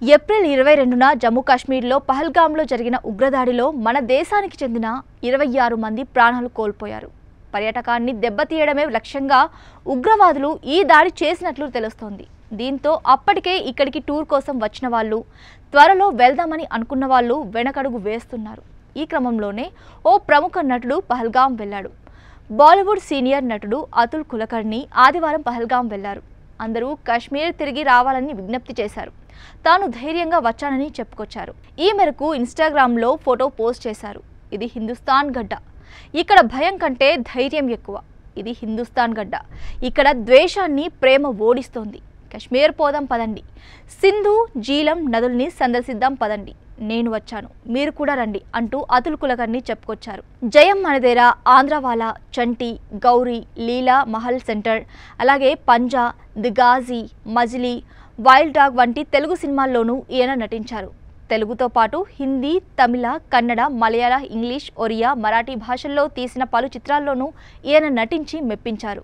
April 22న Jammu కాశ్మీర్లో పహల్గామ్లో జరిగిన ఉగ్రదాడిలో మన దేశానికి చెందిన 26 మంది ప్రాణాలు కోల్పోయారు. పర్యాటకాన్ని దెబ్బతీయడమే లక్ష్యంగా ఉగ్రవాదులు ఈ దాడి చేసినట్లు తెలుస్తోంది. దీంతో అప్పటికే ఇక్కడికి టూర్ కోసం వచ్చిన వాళ్ళు, త్వరలో వెళ్దామని అనుకున్న వాళ్ళు వెనకడుగు వేస్తున్నారు. ఈ క్రమంలోనే ఓ ప్రముఖ నటుడు పహల్గాం వెళ్లాడు. బాలీవుడ్ సీనియర్ నటుడు అతుల్ కులకర్ణి ఆదివారం పహల్గాం వెళ్లారు. అందరూ కాశ్మీర్ తిరిగి రావాలని విజ్ఞప్తి చేశారు. తాను ధైర్యంగా వచ్చానని చెప్పుకొచ్చారు. ఈ మేరకు ఇన్‌స్టాగ్రామ్‌లో ఫోటో పోస్ట్ చేశారు. ఇది హిందుస్థాన్ గడ్డ. ఇక్కడ భయం కంటే ధైర్యం ఎక్కువ. ఇది హిందుస్థాన్ గడ్డ. ఇక్కడ ద్వేషాన్ని ప్రేమ ఓడిస్తోంది. కాశ్మీర్ పోదాం పదండి. సింధు, జీలం నదుల్ని సందర్శిద్దాం పదండి. నేను వచ్చాను, మీరు కూడా రండి అంటూ అతుల్ కులకర్ణి చెప్పుకొచ్చారు. జయం మనదేరా, ఆంధ్రవాలా, చంటి, గౌరీ, లీలా మహల్ సెంటర్, అలాగే Panjaa, the Ghazi, Majili, wild dog వంటి తెలుగు సినిమాల్లోనూ ఈయన నటించారు. తెలుగుతో పాటు హిందీ, తమిళ, కన్నడ, మలయాళ, ఇంగ్లీష్, ఒరియా, మరాఠీ భాషల్లో తీసిన పలు చిత్రాల్లోనూ ఈయన నటించి మెప్పించారు.